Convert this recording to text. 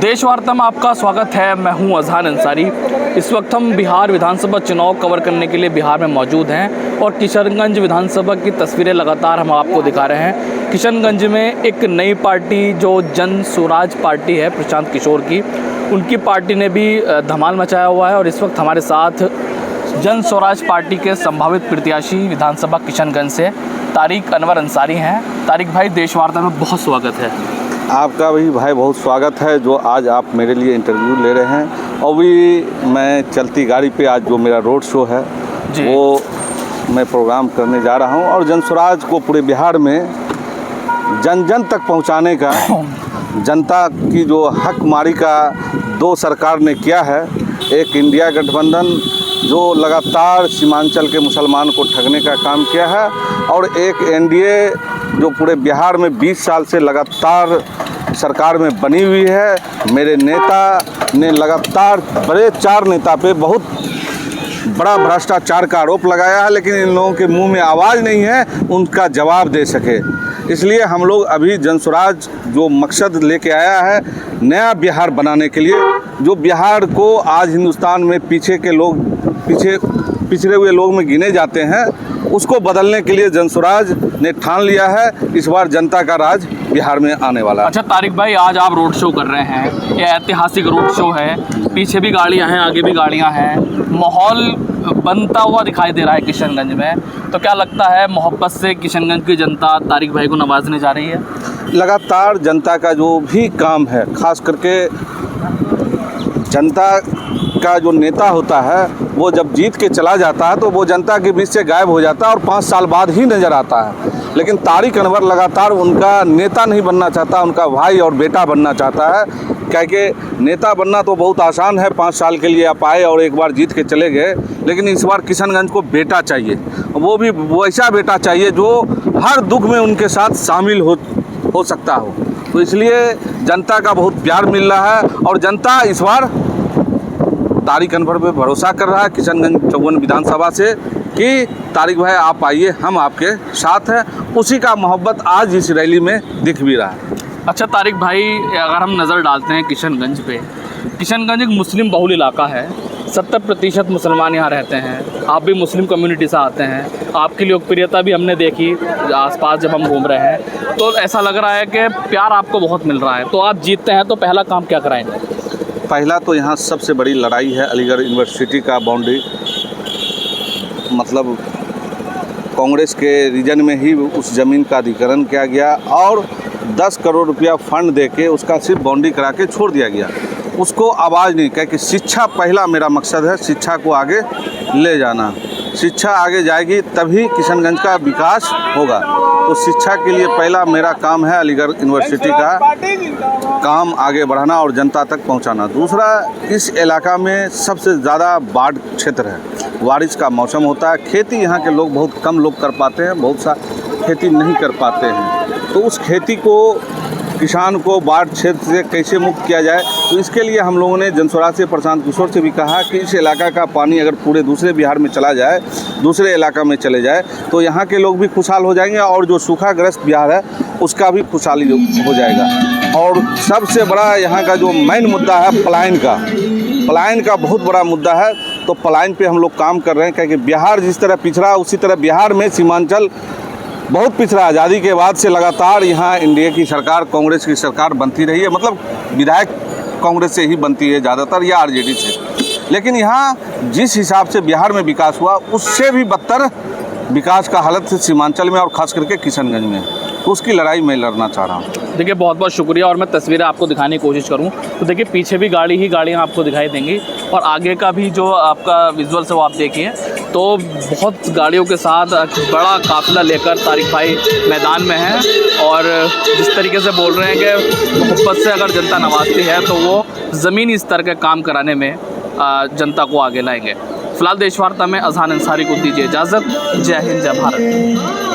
देश वार्ता में आपका स्वागत है। मैं हूं अजहान अंसारी। इस वक्त हम बिहार विधानसभा चुनाव कवर करने के लिए बिहार में मौजूद हैं और किशनगंज विधानसभा की तस्वीरें लगातार हम आपको दिखा रहे हैं। किशनगंज में एक नई पार्टी जो जन स्वराज पार्टी है प्रशांत किशोर की, उनकी पार्टी ने भी धमाल मचाया हुआ है। और इस वक्त हमारे साथ जन स्वराज पार्टी के संभावित प्रत्याशी विधानसभा किशनगंज से तारिक अनवर अंसारी हैं। तारिक भाई, देश वार्ता में बहुत स्वागत है। आपका भी भाई बहुत स्वागत है जो आज आप मेरे लिए इंटरव्यू ले रहे हैं। और भी मैं चलती गाड़ी पे आज जो मेरा रोड शो है वो मैं प्रोग्राम करने जा रहा हूं और जन स्वराज को पूरे बिहार में जन जन तक पहुंचाने का, जनता की जो हक मारी का दो सरकार ने किया है। एक इंडिया गठबंधन जो लगातार सीमांचल के मुसलमान को ठगने का काम किया है और एक एनडीए जो पूरे बिहार में 20 साल से लगातार सरकार में बनी हुई है। मेरे नेता ने लगातार बड़े 4 नेता पे बहुत बड़ा भ्रष्टाचार का आरोप लगाया है, लेकिन इन लोगों के मुंह में आवाज़ नहीं है उनका जवाब दे सके। इसलिए हम लोग अभी जन स्वराज जो मकसद लेके आया है नया बिहार बनाने के लिए, जो बिहार को आज हिंदुस्तान में पिछड़े हुए लोग में गिने जाते हैं, उसको बदलने के लिए जन स्वराज ने ठान लिया है इस बार जनता का राज बिहार में आने वाला है। अच्छा तारिक भाई, आज आप रोड शो कर रहे हैं, ये ऐतिहासिक रोड शो है, पीछे भी गाड़ियां हैं, आगे भी गाड़ियां हैं, माहौल बनता हुआ दिखाई दे रहा है किशनगंज में। तो क्या लगता है मोहब्बत से किशनगंज की जनता तारिक भाई को नवाजने जा रही है? लगातार जनता का जो भी काम है, खास करके जनता का जो नेता होता है वो जब जीत के चला जाता है तो वो जनता के बीच से गायब हो जाता है और 5 साल बाद ही नज़र आता है। लेकिन तारिक अनवर लगातार उनका नेता नहीं बनना चाहता, उनका भाई और बेटा बनना चाहता है। क्योंकि नेता बनना तो बहुत आसान है, 5 साल के लिए आप आए और एक बार जीत के चले गए, लेकिन इस बार किशनगंज को बेटा चाहिए, वो भी वैसा बेटा चाहिए जो हर दुख में उनके साथ शामिल हो सकता हो। तो इसलिए जनता का बहुत प्यार मिल रहा है और जनता इस बार तारिक अनवर पे भरोसा कर रहा है किशनगंज 54 विधानसभा से कि तारिक भाई आप आइए, हम आपके साथ हैं। उसी का मोहब्बत आज इस रैली में दिख भी रहा है। अच्छा तारिक भाई, अगर हम नज़र डालते हैं किशनगंज पे, किशनगंज एक मुस्लिम बहुल इलाका है, 70% मुसलमान यहाँ रहते हैं। आप भी मुस्लिम कम्युनिटी से आते हैं, आपकी लोकप्रियता भी हमने देखी आसपास जब हम घूम रहे हैं, तो ऐसा लग रहा है कि प्यार आपको बहुत मिल रहा है। तो आप जीतते हैं तो पहला काम क्या कराएंगे? पहला तो यहाँ सबसे बड़ी लड़ाई है अलीगढ़ यूनिवर्सिटी का बाउंड्री, मतलब कांग्रेस के रीजन में ही उस ज़मीन का अधिग्रहण किया गया और 10 करोड़ रुपया फंड देके उसका सिर्फ बाउंड्री करा के छोड़ दिया गया। उसको आवाज़ नहीं, क्योंकि शिक्षा पहला मेरा मकसद है, शिक्षा को आगे ले जाना। शिक्षा आगे जाएगी तभी किशनगंज का विकास होगा। तो शिक्षा के लिए पहला मेरा काम है अलीगढ़ यूनिवर्सिटी का काम आगे बढ़ाना और जनता तक पहुंचाना। दूसरा, इस इलाका में सबसे ज़्यादा बाढ़ क्षेत्र है, बारिश का मौसम होता है, खेती यहाँ के लोग बहुत कम लोग कर पाते हैं, बहुत सा खेती नहीं कर पाते हैं। तो उस खेती को किसान को बाढ़ क्षेत्र से कैसे मुक्त किया जाए, तो इसके लिए हम लोगों ने जन स्वराज से प्रशांत किशोर से भी कहा कि इस इलाका का पानी अगर पूरे दूसरे बिहार में चला जाए, दूसरे इलाका में चले जाए, तो यहाँ के लोग भी खुशहाल हो जाएंगे और जो सूखाग्रस्त बिहार है उसका भी खुशहाली हो जाएगा। और सबसे बड़ा यहाँ का जो मेन मुद्दा है पलायन का बहुत बड़ा मुद्दा है। तो पलायन पे हम लोग काम कर रहे हैं, क्योंकि बिहार जिस तरह पिछड़ा उसी तरह बिहार में सीमांचल बहुत पिछड़ा। आज़ादी के बाद से लगातार यहाँ एनडीए की सरकार, कांग्रेस की सरकार बनती रही है, मतलब विधायक कांग्रेस से ही बनती है ज़्यादातर या आरजेडी से। लेकिन यहाँ जिस हिसाब से बिहार में विकास हुआ उससे भी बदतर विकास का हालत सीमांचल में और ख़ास करके किशनगंज में, तो उसकी लड़ाई मैं लड़ना चाह रहा हूँ। देखिए बहुत बहुत शुक्रिया। और मैं तस्वीरें आपको दिखाने की कोशिश करूं तो देखिए पीछे भी गाड़ियां आपको दिखाई देंगी और आगे का भी जो आपका विजुअल्स है वो आप देखिए, तो बहुत गाड़ियों के साथ बड़ा काफिला लेकर तारिक भाई मैदान में हैं और जिस तरीके से बोल रहे हैं कि मोहब्बत से अगर जनता नवाजती है तो वो ज़मीनी स्तर के काम कराने में जनता को आगे लाएंगे। फिलहाल देश वार्ता में अजहान अंसारी को दीजिए इजाज़त। जय हिंद, जय भारत।